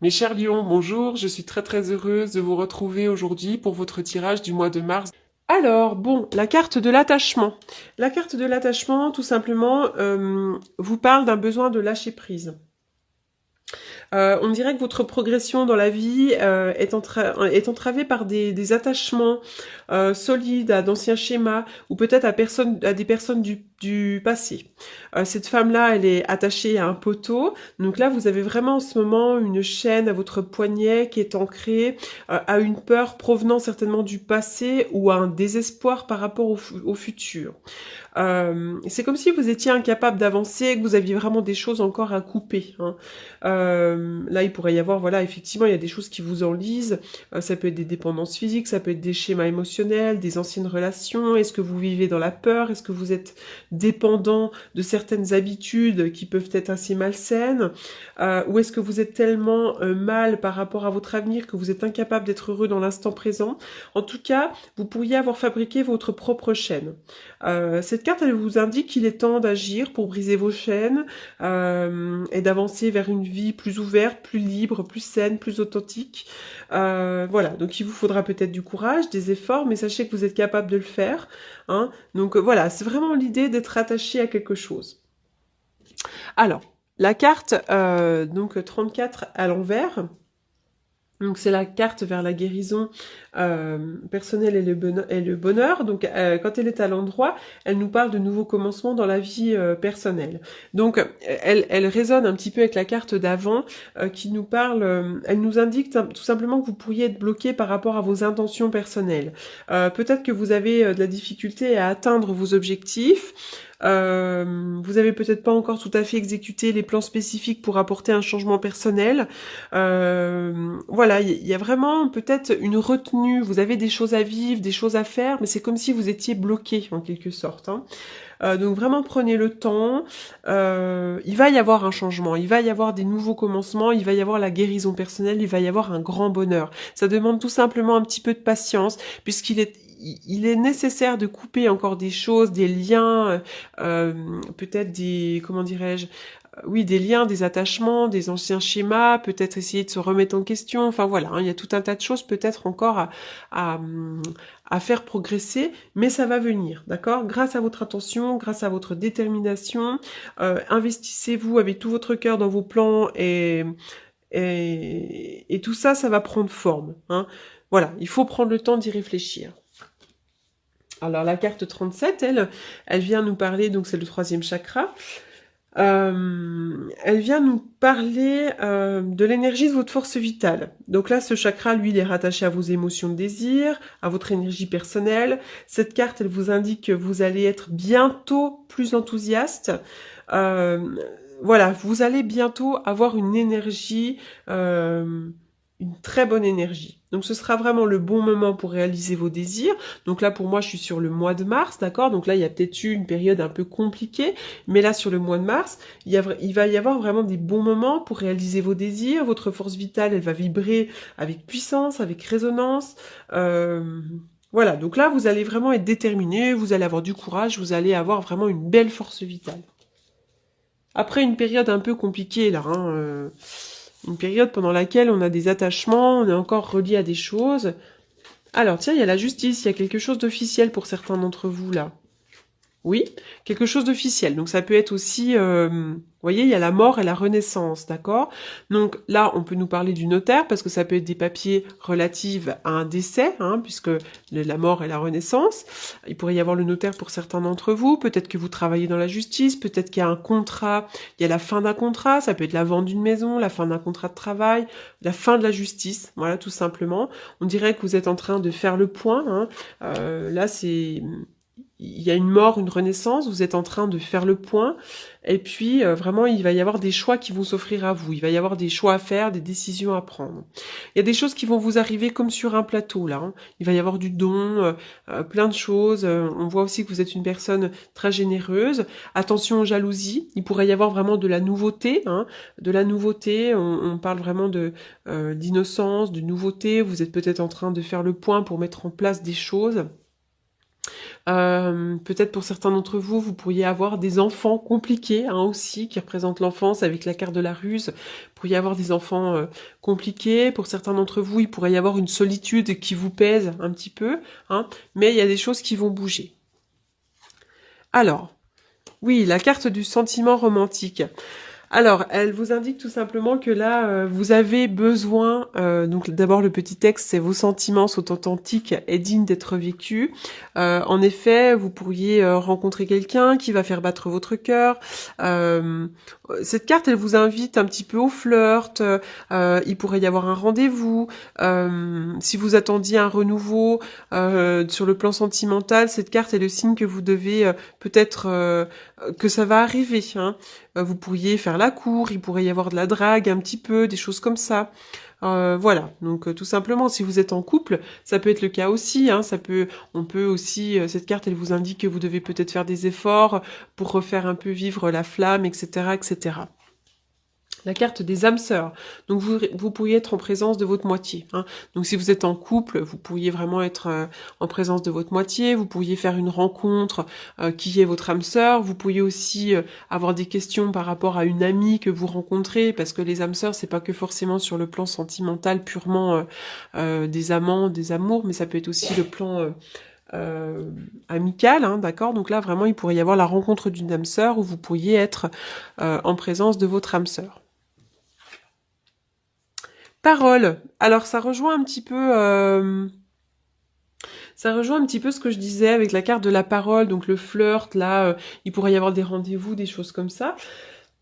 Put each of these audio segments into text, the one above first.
Mes chers lions, bonjour, je suis très heureuse de vous retrouver aujourd'hui pour votre tirage du mois de mars. Alors, bon, la carte de l'attachement. La carte de l'attachement, tout simplement, vous parle d'un besoin de lâcher prise. On dirait que votre progression dans la vie est entravée par des attachements solides à d'anciens schémas ou peut-être à des personnes du passé. Cette femme-là, elle est attachée à un poteau. Donc là, vous avez vraiment en ce moment une chaîne à votre poignet qui est ancrée à une peur provenant certainement du passé ou à un désespoir par rapport au futur. C'est comme si vous étiez incapable d'avancer, que vous aviez vraiment des choses encore à couper. Hein. Là, il pourrait y avoir, voilà, effectivement, il y a des choses qui vous enlisent. Ça peut être des dépendances physiques, ça peut être des schémas émotionnels, des anciennes relations. Est-ce que vous vivez dans la peur? Est-ce que vous êtes dépendant de certaines habitudes qui peuvent être assez malsaines? Ou est-ce que vous êtes tellement mal par rapport à votre avenir que vous êtes incapable d'être heureux dans l'instant présent? En tout cas, vous pourriez avoir fabriqué votre propre chaîne. Cette carte, elle vous indique qu'il est temps d'agir pour briser vos chaînes et d'avancer vers une vie plus ouverte, plus libre, plus saine, plus authentique. Voilà, donc il vous faudra peut-être du courage, des efforts, mais sachez que vous êtes capable de le faire. Hein. Donc voilà, c'est vraiment l'idée d'être attaché à quelque chose. Alors, la carte donc 34 à l'envers. Donc c'est la carte vers la guérison personnelle et le bonheur. Donc quand elle est à l'endroit, elle nous parle de nouveaux commencements dans la vie personnelle. Donc elle résonne un petit peu avec la carte d'avant qui nous parle, elle nous indique tout simplement que vous pourriez être bloqué par rapport à vos intentions personnelles. Peut-être que vous avez de la difficulté à atteindre vos objectifs. Vous avez peut-être pas encore tout à fait exécuté les plans spécifiques pour apporter un changement personnel. Voilà, il y a vraiment peut-être une retenue. Vous avez des choses à vivre, des choses à faire, mais c'est comme si vous étiez bloqué en quelque sorte. Hein. Donc vraiment prenez le temps. Il va y avoir un changement, il va y avoir des nouveaux commencements, il va y avoir la guérison personnelle, il va y avoir un grand bonheur. Ça demande tout simplement un petit peu de patience, il est nécessaire de couper encore des choses, des liens, peut-être des, comment dirais-je, oui, des liens, des attachements, des anciens schémas, peut-être essayer de se remettre en question. Enfin voilà, hein, il y a tout un tas de choses peut-être encore à, à faire progresser, mais ça va venir, d'accord? Grâce à votre attention, grâce à votre détermination, investissez-vous avec tout votre cœur dans vos plans et tout ça, ça va prendre forme. Hein. Voilà, il faut prendre le temps d'y réfléchir. Alors la carte 37, elle vient nous parler, donc c'est le troisième chakra, elle vient nous parler de l'énergie de votre force vitale. Donc là, ce chakra, lui, il est rattaché à vos émotions de désir, à votre énergie personnelle. Cette carte, elle vous indique que vous allez être bientôt plus enthousiaste. Voilà, vous allez bientôt avoir une énergie, une très bonne énergie. Donc ce sera vraiment le bon moment pour réaliser vos désirs. Donc là pour moi je suis sur le mois de mars, d'accord? Donc là il y a peut-être eu une période un peu compliquée, mais là sur le mois de mars, il va y avoir vraiment des bons moments pour réaliser vos désirs. Votre force vitale, elle va vibrer avec puissance, avec résonance. Voilà, donc là vous allez vraiment être déterminé, vous allez avoir du courage, vous allez avoir vraiment une belle force vitale. Après une période un peu compliquée là, hein, une période pendant laquelle on a des attachements, on est encore relié à des choses. Alors tiens, il y a la justice, il y a quelque chose d'officiel pour certains d'entre vous là. Oui, quelque chose d'officiel. Donc ça peut être aussi, vous voyez, il y a la mort et la renaissance, d'accord? Donc là, on peut nous parler du notaire parce que ça peut être des papiers relatifs à un décès, hein, puisque la mort et la renaissance. Il pourrait y avoir le notaire pour certains d'entre vous. Peut-être que vous travaillez dans la justice, peut-être qu'il y a un contrat, il y a la fin d'un contrat, ça peut être la vente d'une maison, la fin d'un contrat de travail, la fin de la justice, voilà, tout simplement. On dirait que vous êtes en train de faire le point. Hein. Là, il y a une mort, une renaissance, vous êtes en train de faire le point, et puis vraiment il va y avoir des choix qui vont s'offrir à vous, il va y avoir des choix à faire, des décisions à prendre. Il y a des choses qui vont vous arriver comme sur un plateau là, hein. Il va y avoir du don, plein de choses, on voit aussi que vous êtes une personne très généreuse, attention aux jalousies, il pourrait y avoir vraiment de la nouveauté, hein, de la nouveauté, on parle vraiment d'innocence, de nouveauté, vous êtes peut-être en train de faire le point pour mettre en place des choses. Peut-être pour certains d'entre vous, vous pourriez avoir des enfants compliqués hein, aussi, qui représentent l'enfance avec la carte de la ruse. Vous pourriez avoir des enfants compliqués. Pour certains d'entre vous, il pourrait y avoir une solitude qui vous pèse un petit peu. Hein, mais il y a des choses qui vont bouger. Alors, oui, la carte du sentiment romantique. Alors, elle vous indique tout simplement que là, vous avez besoin, donc d'abord le petit texte, c'est vos sentiments sont authentiques et dignes d'être vécus. En effet, vous pourriez rencontrer quelqu'un qui va faire battre votre cœur. Cette carte, elle vous invite un petit peu au flirt. Il pourrait y avoir un rendez-vous. Si vous attendiez un renouveau sur le plan sentimental, cette carte est le signe que vous devez peut-être que ça va arriver. Hein. Vous pourriez faire la cour, il pourrait y avoir de la drague un petit peu, des choses comme ça. Voilà, donc tout simplement, si vous êtes en couple, ça peut être le cas aussi. Hein, on peut aussi, cette carte, elle vous indique que vous devez peut-être faire des efforts pour refaire un peu vivre la flamme, etc., etc. La carte des âmes sœurs. Donc vous pourriez être en présence de votre moitié. Hein. Donc si vous êtes en couple, vous pourriez vraiment être en présence de votre moitié. Vous pourriez faire une rencontre qui est votre âme sœur. Vous pourriez aussi avoir des questions par rapport à une amie que vous rencontrez, parce que les âmes sœurs, c'est pas que forcément sur le plan sentimental purement des amants, des amours, mais ça peut être aussi le plan amical, hein, d'accord. Donc là, vraiment, il pourrait y avoir la rencontre d'une âme sœur où vous pourriez être en présence de votre âme sœur. Parole. Alors ça rejoint un petit peu ce que je disais avec la carte de la parole, donc le flirt, là, il pourrait y avoir des rendez-vous, des choses comme ça.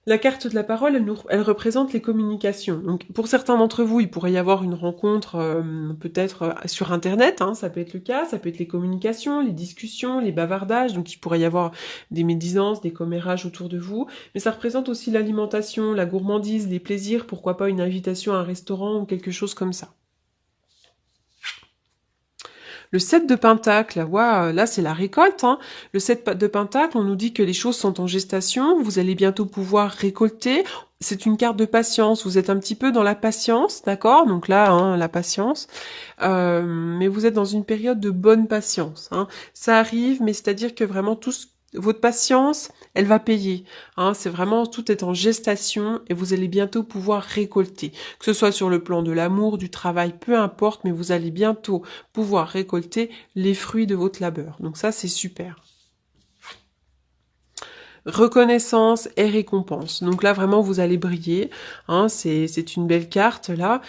La carte de la parole, elle représente les communications. Donc, pour certains d'entre vous, il pourrait y avoir une rencontre peut-être sur Internet, hein, ça peut être le cas, ça peut être les communications, les discussions, les bavardages, donc il pourrait y avoir des médisances, des commérages autour de vous, mais ça représente aussi l'alimentation, la gourmandise, les plaisirs, pourquoi pas une invitation à un restaurant ou quelque chose comme ça. Le 7 de Pentacle, waouh, là c'est la récolte. Hein. Le 7 de Pentacle, on nous dit que les choses sont en gestation, vous allez bientôt pouvoir récolter. C'est une carte de patience, vous êtes un petit peu dans la patience, d'accord. Donc là, hein, la patience. Mais vous êtes dans une période de bonne patience. Hein. Ça arrive, mais c'est-à-dire que vraiment votre patience, elle va payer. Hein, c'est vraiment, tout est en gestation et vous allez bientôt pouvoir récolter. Que ce soit sur le plan de l'amour, du travail, peu importe, mais vous allez bientôt pouvoir récolter les fruits de votre labeur. Donc ça, c'est super. Reconnaissance et récompense. Donc là, vraiment, vous allez briller. Hein, c'est une belle carte, là.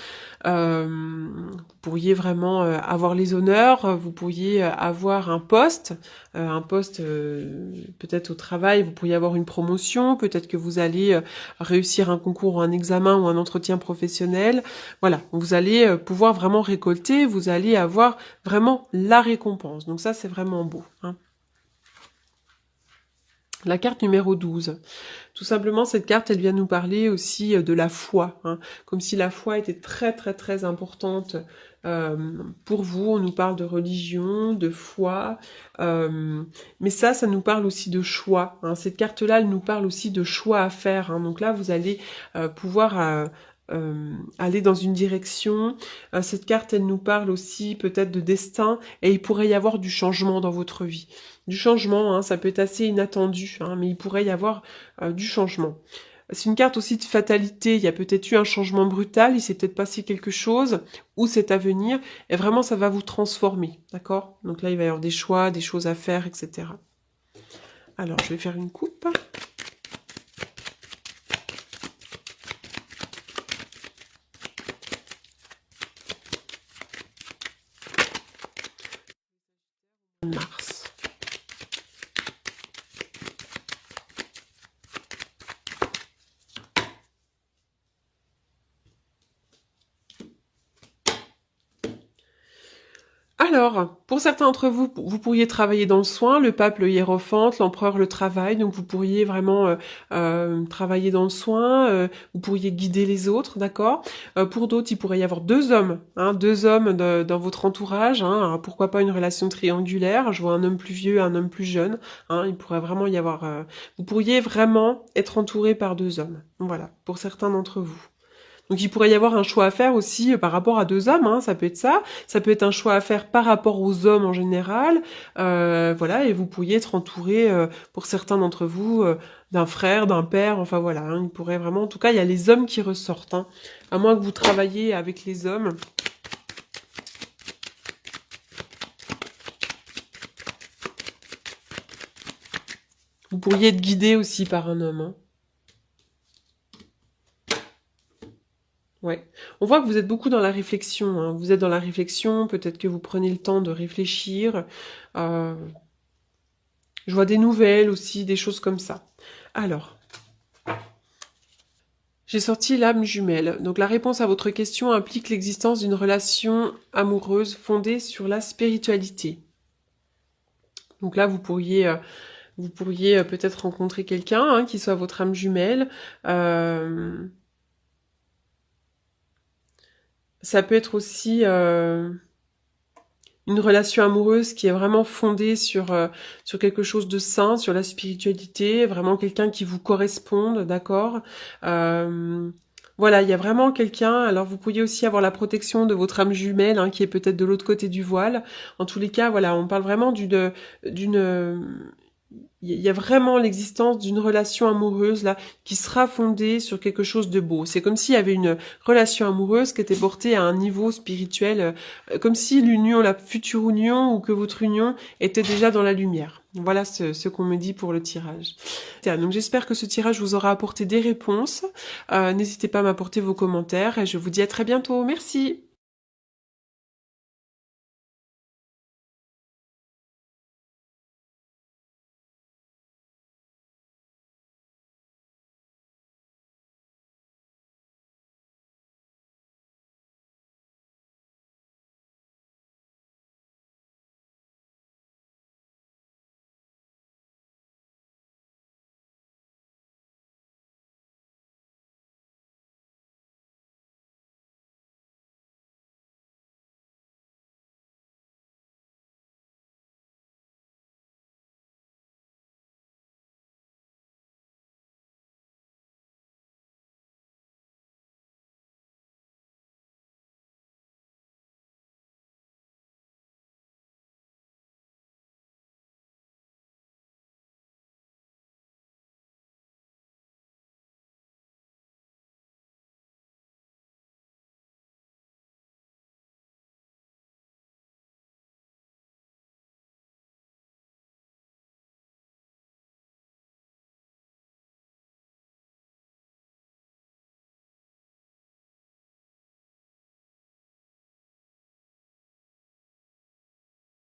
Vous pourriez vraiment avoir les honneurs, vous pourriez avoir un poste peut-être au travail, vous pourriez avoir une promotion, peut-être que vous allez réussir un concours ou un examen ou un entretien professionnel. Voilà, vous allez pouvoir vraiment récolter, vous allez avoir vraiment la récompense. Donc ça, c'est vraiment beau. Hein. La carte numéro 12. Tout simplement, cette carte, elle vient nous parler aussi de la foi. Hein, comme si la foi était très, très, très importante pour vous. On nous parle de religion, de foi. Mais ça nous parle aussi de choix. Hein. Cette carte-là, elle nous parle aussi de choix à faire. Hein. Donc là, vous allez pouvoir... aller dans une direction. Cette carte, elle nous parle aussi peut-être de destin et il pourrait y avoir du changement dans votre vie. Du changement, hein, ça peut être assez inattendu, hein, mais il pourrait y avoir du changement. C'est une carte aussi de fatalité, il y a peut-être eu un changement brutal, il s'est peut-être passé quelque chose, ou c'est à venir, et vraiment ça va vous transformer, d'accord? Donc là, il va y avoir des choix, des choses à faire, etc. Alors, je vais faire une coupe. Mars. Alors, pour certains d'entre vous, vous pourriez travailler dans le soin, le pape, le hiérophante, l'empereur, le travail, donc vous pourriez vraiment travailler dans le soin, vous pourriez guider les autres, d'accord. Pour d'autres, il pourrait y avoir deux hommes dans votre entourage, hein, alors pourquoi pas une relation triangulaire, je vois un homme plus vieux, un homme plus jeune, hein, il pourrait vraiment y avoir... vous pourriez vraiment être entouré par deux hommes, voilà, pour certains d'entre vous. Donc il pourrait y avoir un choix à faire aussi par rapport à deux hommes, hein, ça peut être ça. Ça peut être un choix à faire par rapport aux hommes en général. Voilà, et vous pourriez être entouré, pour certains d'entre vous, d'un frère, d'un père, enfin voilà. Hein, il pourrait vraiment, en tout cas, il y a les hommes qui ressortent. Hein, à moins que vous travailliez avec les hommes. Vous pourriez être guidé aussi par un homme. Hein. Ouais. On voit que vous êtes beaucoup dans la réflexion. Hein. Vous êtes dans la réflexion, peut-être que vous prenez le temps de réfléchir. Euh, je vois des nouvelles aussi, des choses comme ça. Alors, j'ai sorti l'âme jumelle. Donc la réponse à votre question implique l'existence d'une relation amoureuse fondée sur la spiritualité. Donc là, vous pourriez peut-être rencontrer quelqu'un hein, qui soit votre âme jumelle. Ça peut être aussi une relation amoureuse qui est vraiment fondée sur quelque chose de sain, sur la spiritualité, vraiment quelqu'un qui vous corresponde, d'accord. Voilà, il y a vraiment quelqu'un. Alors vous pourriez aussi avoir la protection de votre âme jumelle, hein, qui est peut-être de l'autre côté du voile. En tous les cas, voilà, on parle vraiment il y a vraiment l'existence d'une relation amoureuse là qui sera fondée sur quelque chose de beau. C'est comme s'il y avait une relation amoureuse qui était portée à un niveau spirituel, comme si l'union, la future union ou que votre union était déjà dans la lumière. Voilà ce qu'on me dit pour le tirage. Donc j'espère que ce tirage vous aura apporté des réponses. N'hésitez pas à m'apporter vos commentaires et je vous dis à très bientôt. Merci.